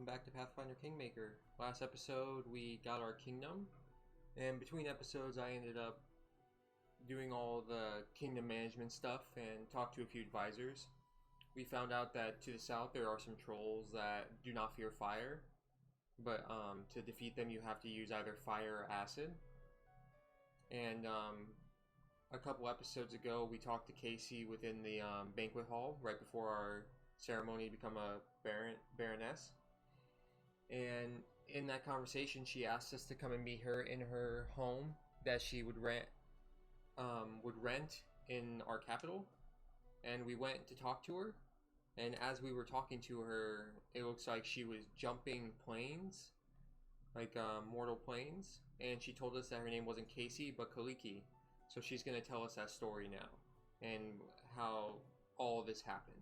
welcome back to Pathfinder Kingmaker. Last episode we got our kingdom, and between episodes I ended up doing all the kingdom management stuff and talked to a few advisors. We found out that to the south there are some trolls that do not fear fire, but to defeat them you have to use either fire or acid. And a couple episodes ago we talked to Casey within the banquet hall right before our ceremony to become a baroness, and in that conversation she asked us to come and meet her in her home that she would rent in our capital. And we went to talk to her, and as we were talking to her it looks like she was jumping planes, like mortal planes, and she told us that her name wasn't Casey but Kaliki. So she's going to tell us that story now and how all of this happened.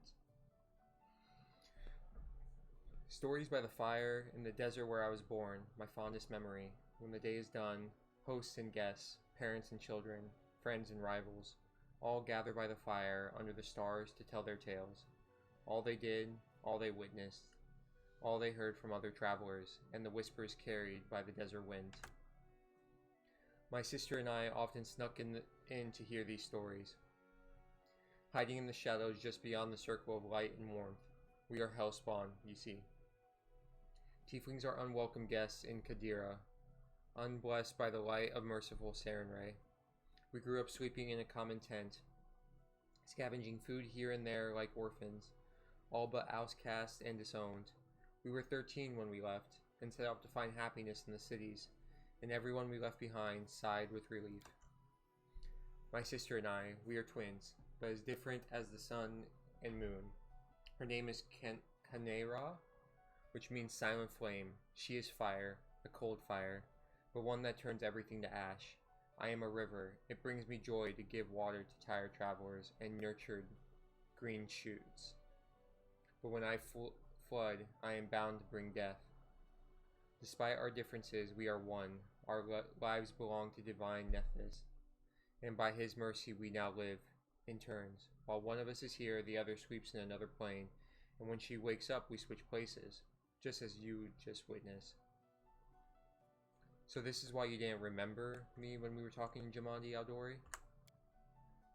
Stories by the fire in the desert where I was born, my fondest memory. When the day is done, hosts and guests, parents and children, friends and rivals, all gather by the fire under the stars to tell their tales. All they did, all they witnessed, all they heard from other travelers, and the whispers carried by the desert wind. My sister and I often snuck in to hear these stories, hiding in the shadows just beyond the circle of light and warmth. We are hellspawn, you see. Tieflings are unwelcome guests in Kadira, unblessed by the light of merciful Sarenrae. We grew up sleeping in a common tent, scavenging food here and there like orphans, all but outcast and disowned. We were 13 when we left, and set out to find happiness in the cities, and everyone we left behind sighed with relief. My sister and I, we are twins, but as different as the sun and moon. Her name is Ciana, which means silent flame. She is fire, a cold fire, but one that turns everything to ash. I am a river. It brings me joy to give water to tired travelers and nurtured green shoots. But when I flood, I am bound to bring death. Despite our differences, we are one. Our lives belong to divine Nephthys, and by his mercy we now live in turns. While one of us is here, the other sweeps in another plane, and when she wakes up we switch places, just as you just witnessed. So this is why you didn't remember me when we were talking in Jamandi Aldori?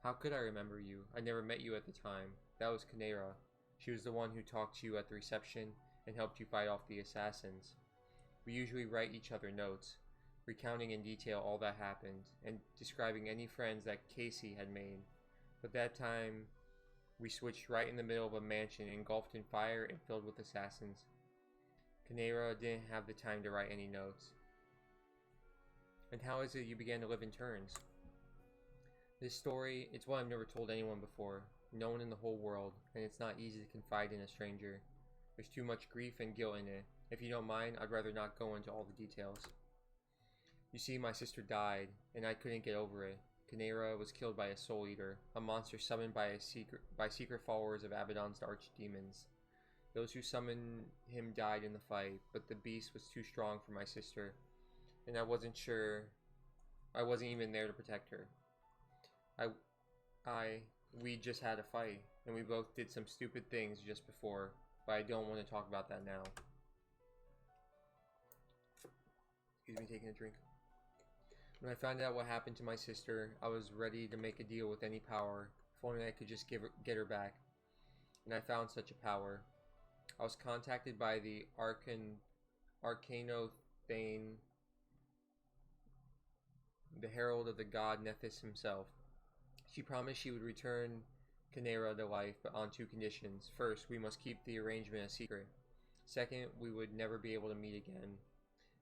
How could I remember you? I never met you at the time. That was Kanera. She was the one who talked to you at the reception and helped you fight off the assassins. We usually write each other notes, recounting in detail all that happened, and describing any friends that Casey had made. But that time, we switched right in the middle of a mansion engulfed in fire and filled with assassins. Kanera didn't have the time to write any notes. And how is it you began to live in turns? This story, it's one I've never told anyone before, no one in the whole world, and it's not easy to confide in a stranger. There's too much grief and guilt in it. If you don't mind, I'd rather not go into all the details. You see, my sister died, and I couldn't get over it. Kanera was killed by a soul eater, a monster summoned by secret followers of Abaddon's archdemons. Those who summoned him died in the fight, but the beast was too strong for my sister, and I wasn't even there to protect her. We just had a fight, and we both did some stupid things just before, but I don't want to talk about that now. Excuse me, taking a drink. When I found out what happened to my sister, I was ready to make a deal with any power, if only I could just get her back. And I found such a power. I was contacted by the Arcanothane, the herald of the god Nephthys himself. She promised she would return Kanera to life, but on two conditions. First, we must keep the arrangement a secret. Second, we would never be able to meet again.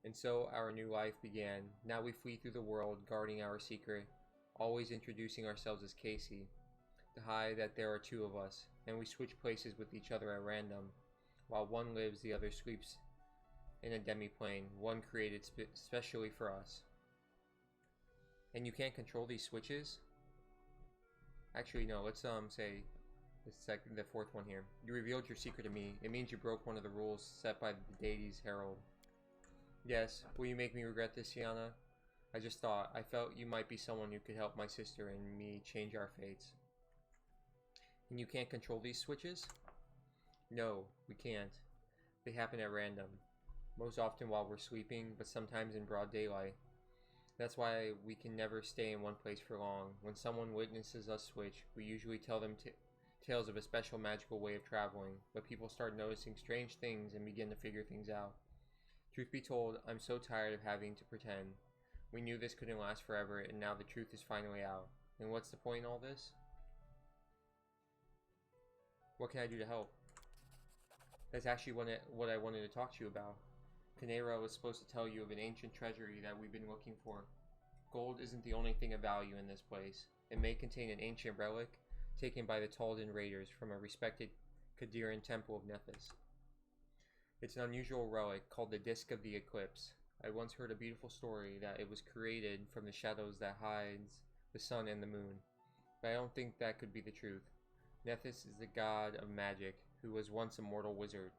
And so our new life began. Now we flee through the world, guarding our secret, always introducing ourselves as Casey, to hide that there are two of us, and we switch places with each other at random. While one lives, the other sleeps in a demi-plane, one created specially for us. And you can't control these switches? Actually, no, let's say the fourth one here. You revealed your secret to me. It means you broke one of the rules set by the deity's herald. Yes, will you make me regret this, Ciana? I felt you might be someone who could help my sister and me change our fates. And you can't control these switches? No, we can't. They happen at random, most often while we're sleeping, but sometimes in broad daylight. That's why we can never stay in one place for long. When someone witnesses us switch, we usually tell them tales of a special magical way of traveling, but people start noticing strange things and begin to figure things out. Truth be told, I'm so tired of having to pretend. We knew this couldn't last forever, and now the truth is finally out. And what's the point in all this? What can I do to help? That's actually what I wanted to talk to you about. Ciana was supposed to tell you of an ancient treasury that we've been looking for. Gold isn't the only thing of value in this place. It may contain an ancient relic taken by the Taldan raiders from a respected Kadiran temple of Nethys. It's an unusual relic called the Disk of the Eclipse. I once heard a beautiful story that it was created from the shadows that hides the sun and the moon, but I don't think that could be the truth. Nethys is the god of magic who was once a mortal wizard,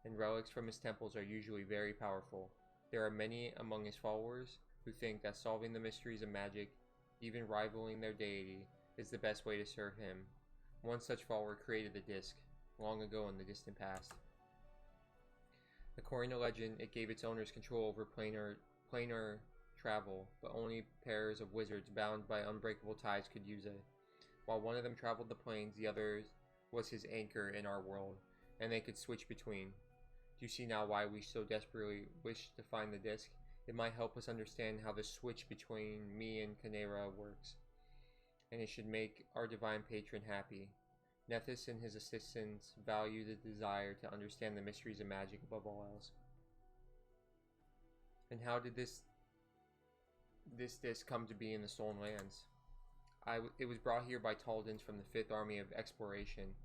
and relics from his temples are usually very powerful. There are many among his followers who think that solving the mysteries of magic, even rivaling their deity, is the best way to serve him. One such follower created the disc, long ago in the distant past. According to legend, it gave its owners control over planar travel, but only pairs of wizards bound by unbreakable ties could use it. While one of them traveled the plains, the other was his anchor in our world, and they could switch between. Do you see now why we so desperately wish to find the disc? It might help us understand how the switch between me and Ciana works, and it should make our divine patron happy. Nethys and his assistants value the desire to understand the mysteries of magic above all else. And how did this disc come to be in the Stolen Lands? It was brought here by Taldans from the 5th Army of Exploration.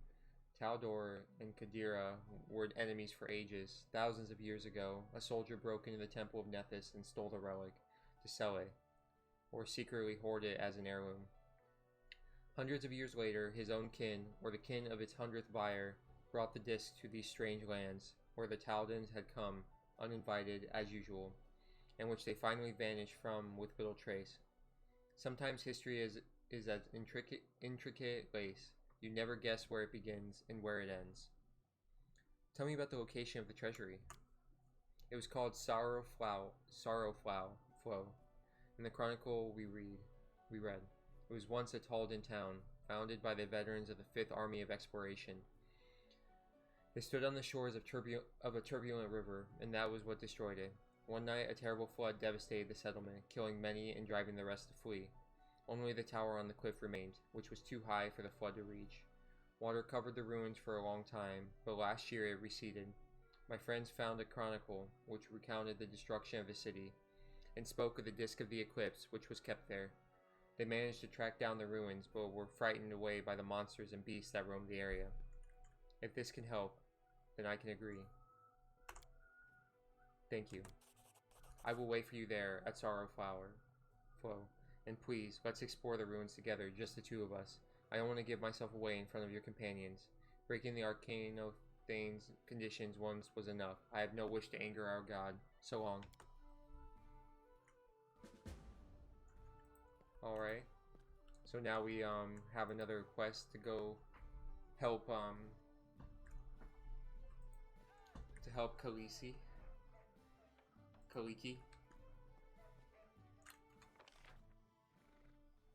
Taldor and Kadira were enemies for ages. Thousands of years ago, a soldier broke into the temple of Nethys and stole the relic to sell it, or secretly hoard it as an heirloom. Hundreds of years later, his own kin, or the kin of its 100th buyer, brought the disc to these strange lands, where the Taldans had come, uninvited as usual, and which they finally vanished from with little trace. Sometimes history is as intricate lace. You never guess where it begins and where it ends. Tell me about the location of the treasury. It was called Sorrowflow. In the chronicle we read. It was once a Taldan town, founded by the veterans of the 5th Army of Exploration. They stood on the shores of a turbulent river, and that was what destroyed it. One night, a terrible flood devastated the settlement, killing many and driving the rest to flee. Only the tower on the cliff remained, which was too high for the flood to reach. Water covered the ruins for a long time, but last year it receded. My friends found a chronicle, which recounted the destruction of the city, and spoke of the Disk of the Eclipse, which was kept there. They managed to track down the ruins, but were frightened away by the monsters and beasts that roamed the area. If this can help, then I can agree. Thank you. I will wait for you there at Sorrowflow. And please, let's explore the ruins together, just the two of us. I don't want to give myself away in front of your companions. Breaking the Arcanothane's conditions once was enough. I have no wish to anger our god. So long. Alright. So now we have another quest to go help Kaliki.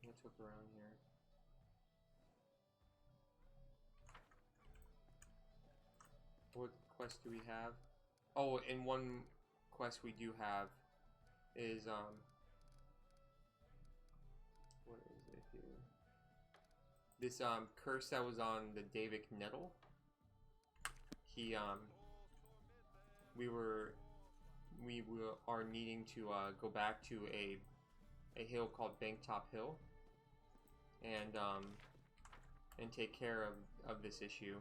Let's look around here. What quest do we have? Oh, and one quest we do have is what is it here? This curse that was on the Davic Nettle. We are needing to go back to a hill called Hilltop Hill and take care of this issue.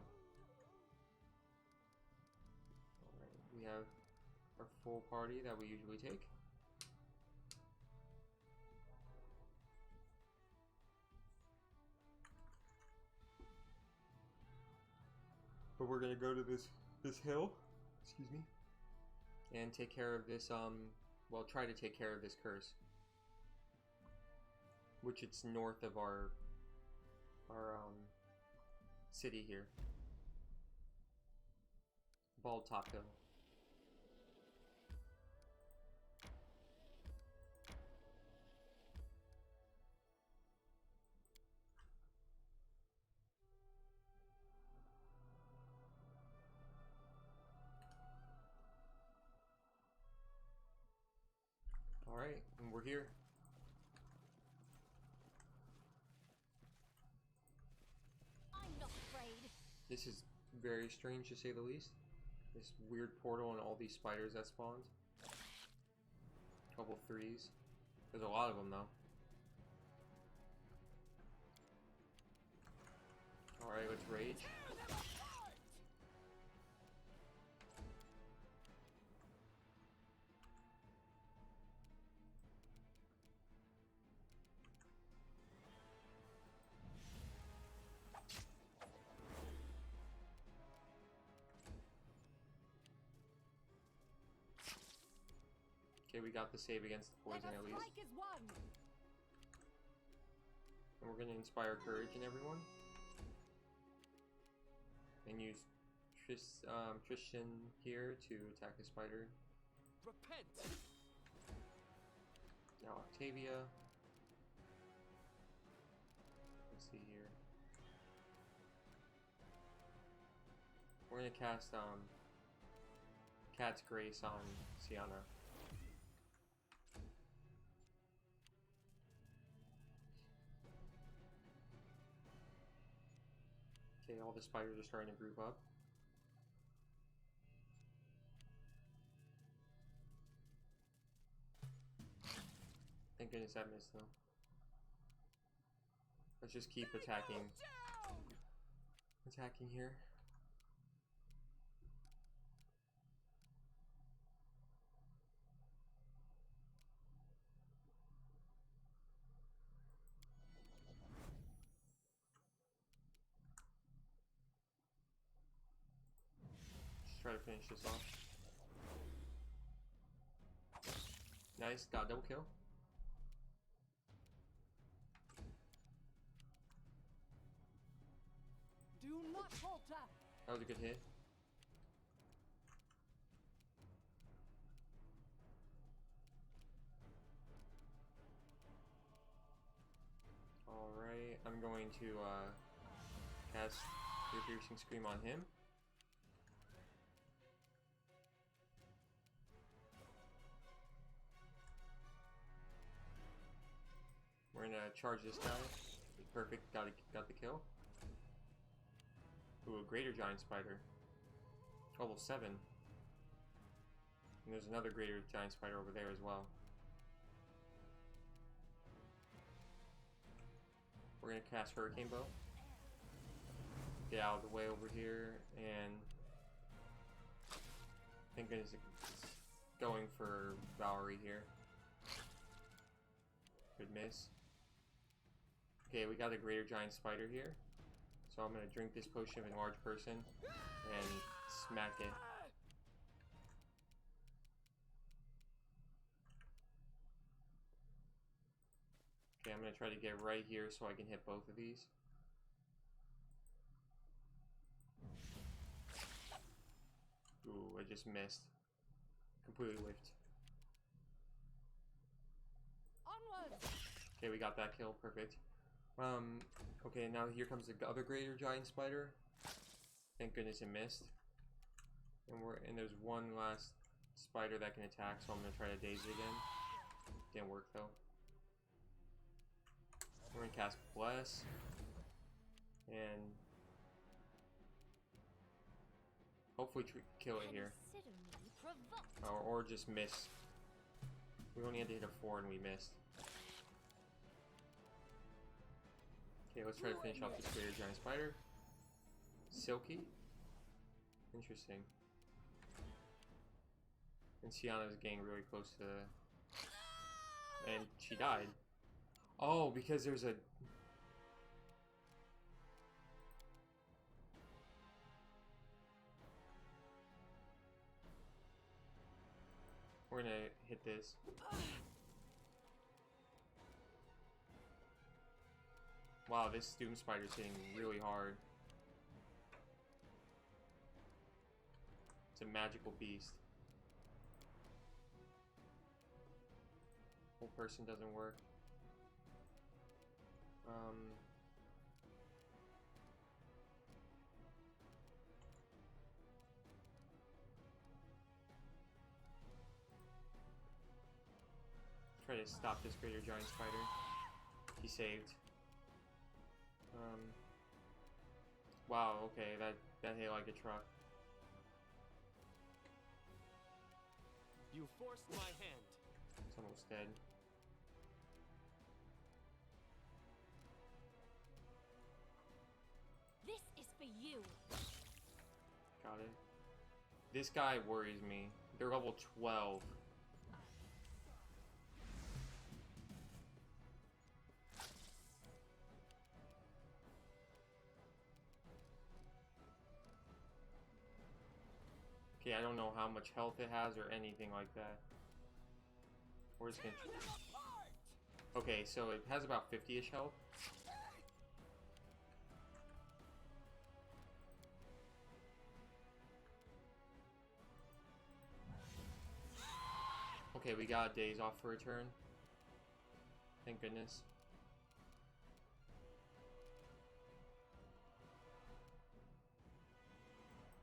Alright, we have our full party that we usually take. But we're gonna go to this hill, excuse me, and take care of this well, try to take care of this curse, which it's north of our city here. Bald Top Hill. Alright, and we're here. I'm not afraid. This is very strange to say the least. This weird portal and all these spiders that spawned. Couple threes. There's a lot of them though. Alright, let's rage. Okay, we got the save against the poison at least. And we're gonna inspire courage in everyone. And use Tristan here to attack the spider. Repent. Now Octavia. Let's see here. We're gonna cast Cat's Grace on Ciana. Okay, all the spiders are starting to group up. Thank goodness I missed though. Let's just keep attacking here. Try to finish this off. Nice, got double kill. Do not falter. That was a good hit. Alright, I'm going to cast your piercing scream on him. We're gonna charge this guy. Perfect, got the kill. Ooh, a greater giant spider. Level 7. And there's another greater giant spider over there as well. We're gonna cast Hurricane Bow. Get out of the way over here, and thank goodness it's going for Valerie here. Good miss. Okay, we got a greater giant spider here. So I'm gonna drink this potion of enlarge person and smack it. Okay, I'm gonna try to get right here so I can hit both of these. Ooh, I just missed. Completely whiffed. Onward. Okay, we got that kill, perfect. Okay, now here comes the other greater giant spider. Thank goodness it missed. And there's one last spider that can attack, so I'm gonna try to daze it again. Didn't work though. We're gonna cast Bless. And hopefully kill it here. Or just miss. We only had to hit a 4 and we missed. Okay, let's try to finish off this greater giant spider. Silky. Interesting. And Ciana's getting really close to the... And she died. Oh, because there's a... We're gonna hit this. Wow, this Doom Spider's hitting really hard. It's a magical beast. Whole person doesn't work. to stop this greater giant spider. He saved. Wow, okay, that hit like a truck. You forced my hand. It's almost dead. This is for you. Got it. This guy worries me. They're level 12. Okay, I don't know how much health it has or anything like that. We're just gonna... Okay, so it has about 50-ish health. Okay, we got days off for a turn. Thank goodness.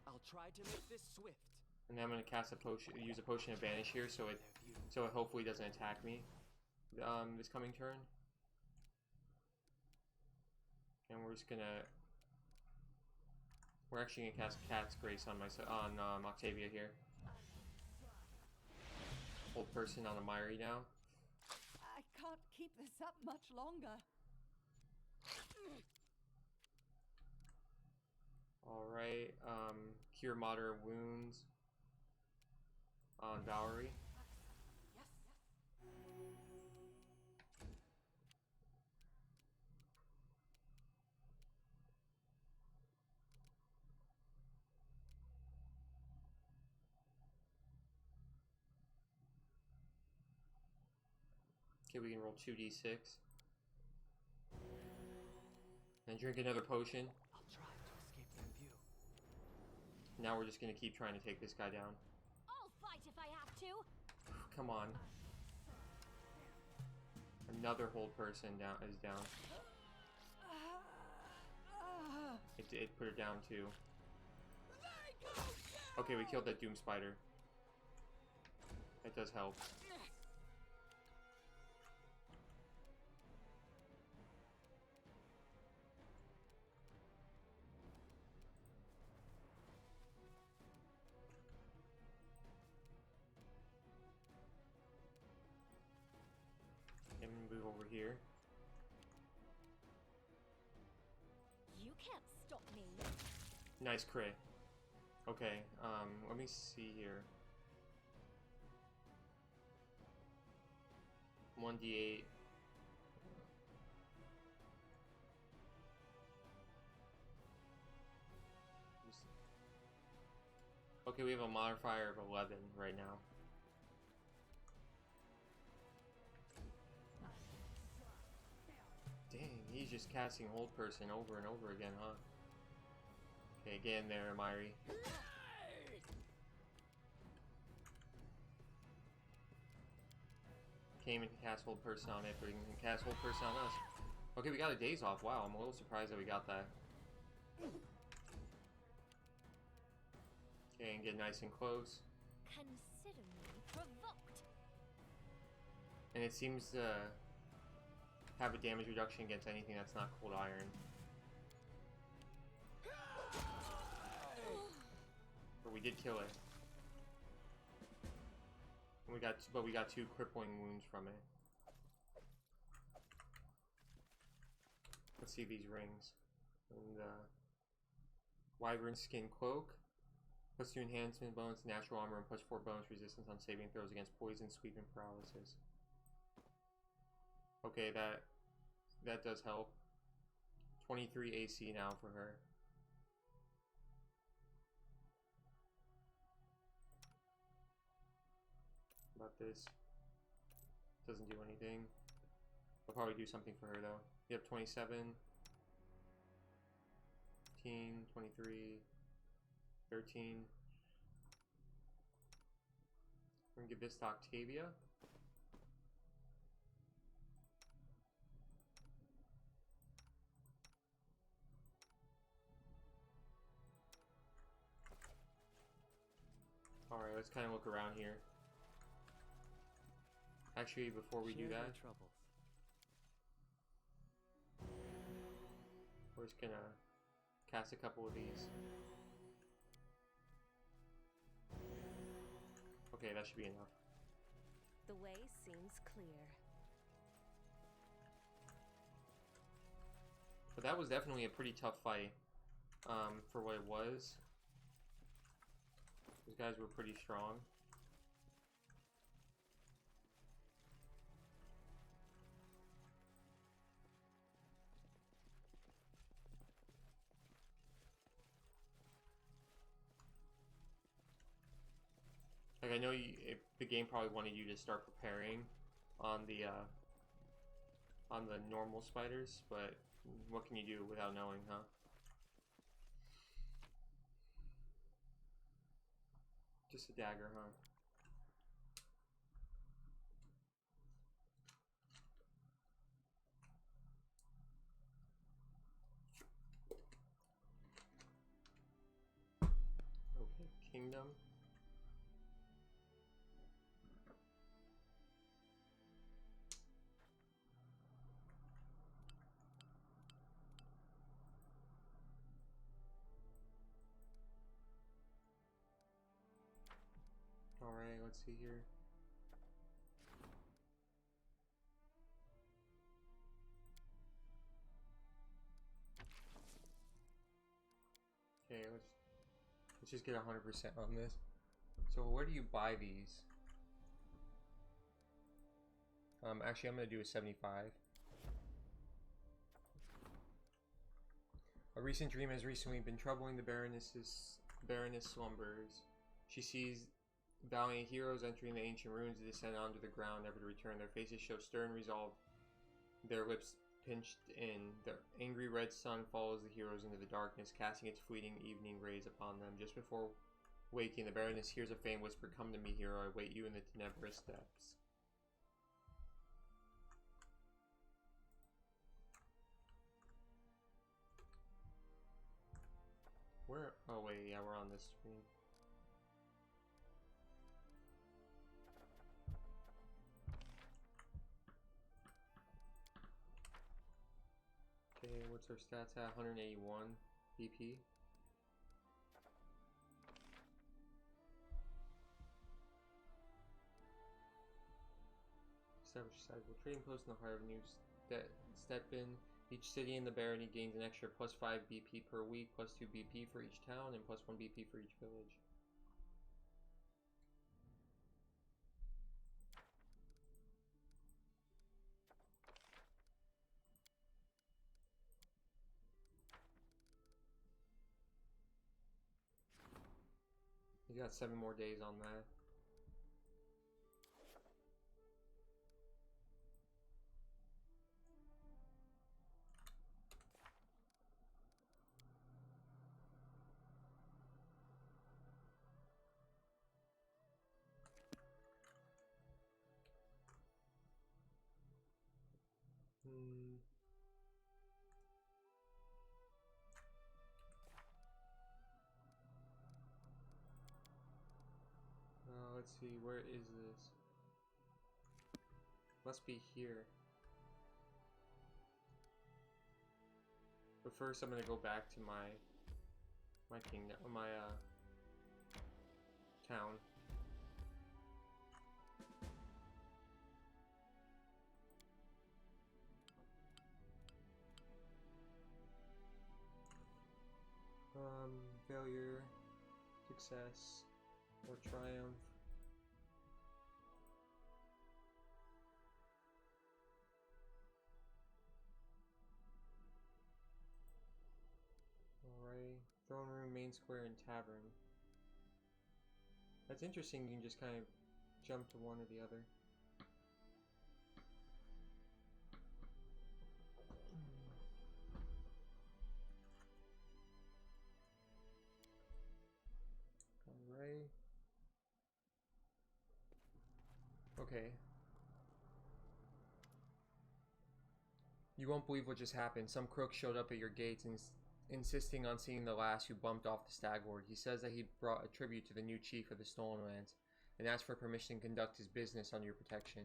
I'll try to make this swift. And then I'm gonna cast a potion, use a potion of vanish here, so it hopefully doesn't attack me. This coming turn. And we're just gonna. We're actually gonna cast Cat's Grace on Octavia here. Hold person on Amiri now. I can't keep this up much longer. Alright, cure moderate wounds on Valerie. Okay, we can roll 2d6. And drink another potion. I'll try to escape their view. Now we're just gonna keep trying to take this guy down. I'll fight if I have to. Come on. Another hold person is down. It put her down too. Okay, we killed that Doom Spider. That does help. And move over here. You can't stop me. Nice crit. Okay, let me see here. 1d8. Okay, we have a modifier of 11 right now. Dang, he's just casting Hold Person over and over again, huh? Okay, get in there, Amiri. Came and cast Hold Person on it, but he can cast Hold Person on us. Okay, we got a days off. Wow, I'm a little surprised that we got that. Okay, and get nice and close. Consider me provoked. And it seems to have a damage reduction against anything that's not cold iron. But we did kill it. And we got 2 crippling wounds from it. Let's see these rings. And Wyvern Skin Cloak. Plus 2 enhancement bonus, natural armor, and plus 4 bonus resistance on saving throws against poison, sweep, and paralysis. Okay, that does help. 23 AC now for her. About this. Doesn't do anything. I'll probably do something for her though. Yep, 27. 15, 23, 13. We're gonna give this to Octavia. Alright, let's kind of look around here. Actually, before we do Share that, my troubles. we're just gonna cast a couple of these. Okay, that should be enough. The way seems clear. But that was definitely a pretty tough fight, for what it was. Those guys were pretty strong. Like, I know the game probably wanted you to start preparing on the normal spiders, but what can you do without knowing, huh? Just a dagger, huh? Okay, kingdom. Alright, let's see here. Okay, let's just get 100% on this. So where do you buy these? Actually, I'm gonna do a 75. A recent dream has recently been troubling the Baroness slumbers. She sees valiant heroes entering the ancient ruins to descend onto the ground, never to return. Their faces show stern resolve, their lips pinched in. The angry red sun follows the heroes into the darkness, casting its fleeting evening rays upon them. Just before waking, the Baroness hears a faint whisper, "Come to me, hero, I wait you in the tenebrous depths." Where? Oh wait, yeah, we're on this screen. Okay, what's our stats at? 181 BP. Establish a sizable trading post in the heart of New Stettin. Each city in the barony gains an extra plus 5 BP per week, plus 2 BP for each town, and plus 1 BP for each village. You got 7 more days on that. Let's see, where is this? Must be here. But first I'm gonna go back to my kingdom, my town. Failure, success, or triumph. Alright, throne room, main square, and tavern. That's interesting, you can just kind of jump to one or the other. Alright. Okay. You won't believe what just happened. Some crook showed up at your gates and insisting on seeing the lass who bumped off the stag lord. He says that he brought a tribute to the new chief of the Stolen Lands and asked for permission to conduct his business under your protection.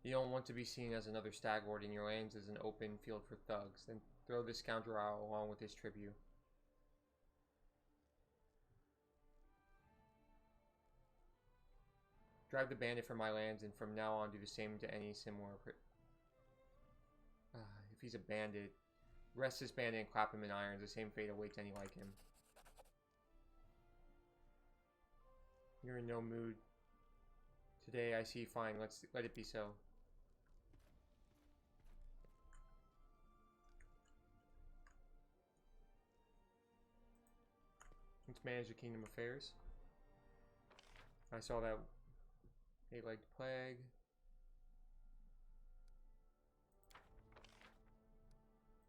You don't want to be seen as another stag lord in your lands as an open field for thugs. Then throw this scoundrel out along with his tribute. Drive the bandit from my lands and from now on do the same to any similar... if he's a bandit, arrest this bandit and clap him in irons. The same fate awaits any like him. You're in no mood. Today I see fine. Let it be so. Let's manage the kingdom affairs. I saw that 8-legged plague.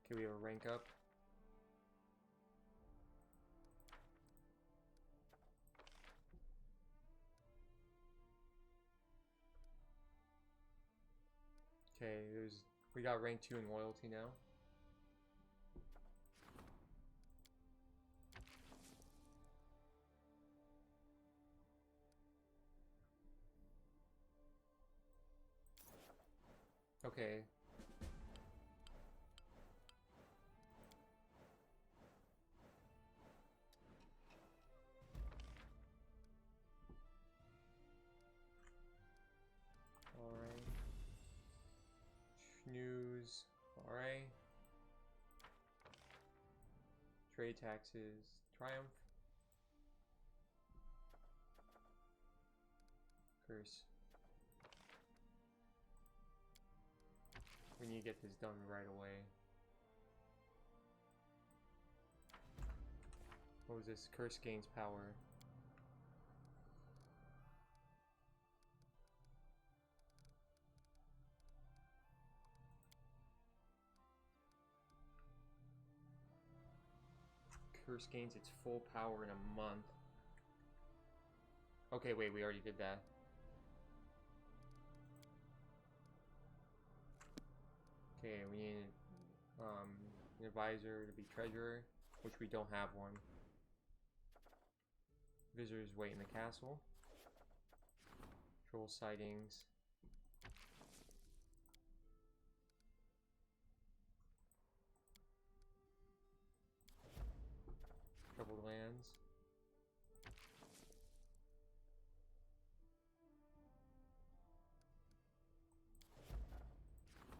Okay, we have a rank up. Okay, we got rank 2 in loyalty now. Okay. Alright. News. Alright. Trade taxes. Triumph. Curse. We need to get this done right away. What was this? Curse gains power. Curse gains its full power in a month. Okay, wait, we already did that. Okay, we need an advisor to be treasurer, which we don't have one. Visitors wait in the castle. Troll sightings. Troubled lands.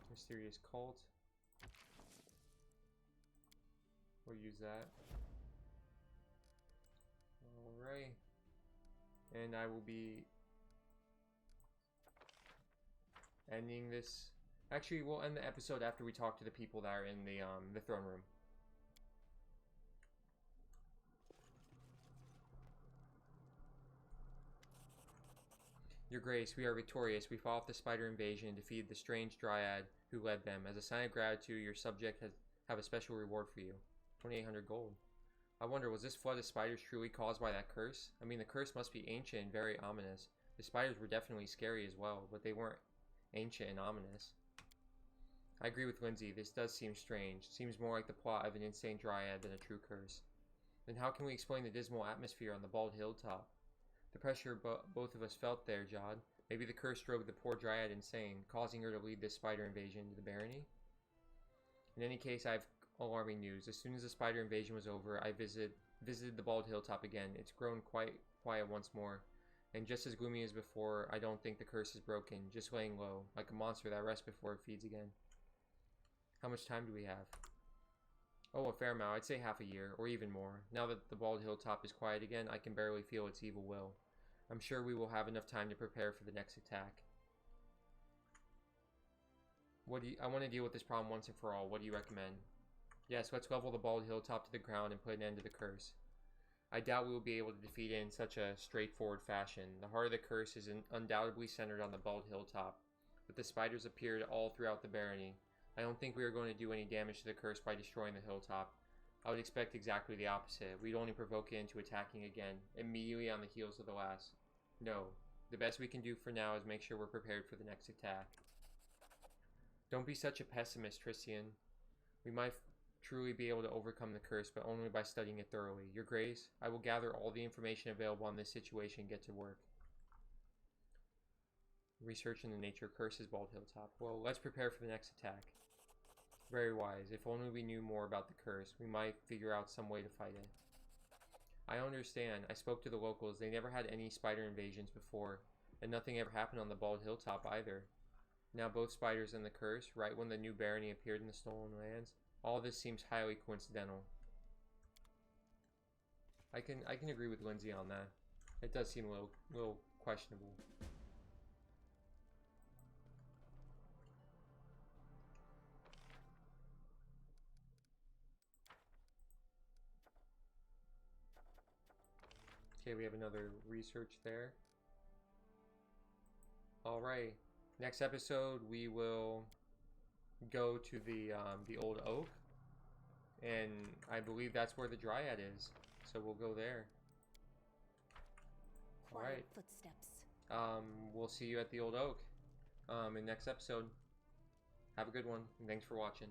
Mysterious cult. We'll use that. Alright. And I will be ending this. Actually, we'll end the episode after we talk to the people that are in the throne room. Your Grace, we are victorious. We fought off the spider invasion and defeated the strange dryad who led them. As a sign of gratitude, your subject have a special reward for you. 2,800 gold. I wonder, was this flood of spiders truly caused by that curse? I mean, the curse must be ancient and very ominous. The spiders were definitely scary as well, but they weren't ancient and ominous. I agree with Lindsay. This does seem strange. Seems more like the plot of an insane dryad than a true curse. Then how can we explain the dismal atmosphere on the bald hilltop? The pressure both of us felt there, Jod. Maybe the curse drove the poor dryad insane, causing her to lead this spider invasion to the barony? In any case, I have alarming news. As soon as the spider invasion was over, I visited the bald hilltop again. It's grown quite quiet once more. And just as gloomy as before, I don't think the curse is broken, just laying low, like a monster that rests before it feeds again. How much time do we have? Oh, a fair amount. I'd say half a year, or even more. Now that the bald hilltop is quiet again, I can barely feel its evil will. I'm sure we will have enough time to prepare for the next attack. I want to deal with this problem once and for all. What do you recommend? Yes, let's level the bald hilltop to the ground and put an end to the curse. I doubt we will be able to defeat it in such a straightforward fashion. The heart of the curse is undoubtedly centered on the bald hilltop, but the spiders appeared all throughout the barony. I don't think we are going to do any damage to the curse by destroying the hilltop. I would expect exactly the opposite. We'd only provoke it into attacking again, immediately on the heels of the last. No, the best we can do for now is make sure we're prepared for the next attack. Don't be such a pessimist, Tristian. We might truly be able to overcome the curse, but only by studying it thoroughly. Your Grace, I will gather all the information available on this situation and get to work. Researching the nature curses Bald Hilltop. Well, let's prepare for the next attack. Very wise. If only we knew more about the curse, we might figure out some way to fight it. I understand. I spoke to the locals. They never had any spider invasions before, and nothing ever happened on the Bald Hilltop either. Now both spiders and the curse, right when the new barony appeared in the Stolen Lands, all this seems highly coincidental. I can agree with Lindsay on that. It does seem a little questionable. Okay, we have another research there. Alright, next episode we will go to the old oak, and I believe that's where the dryad is, so we'll go there. Alright, Footsteps. we'll see you at the old oak in next episode. Have a good one, and thanks for watching.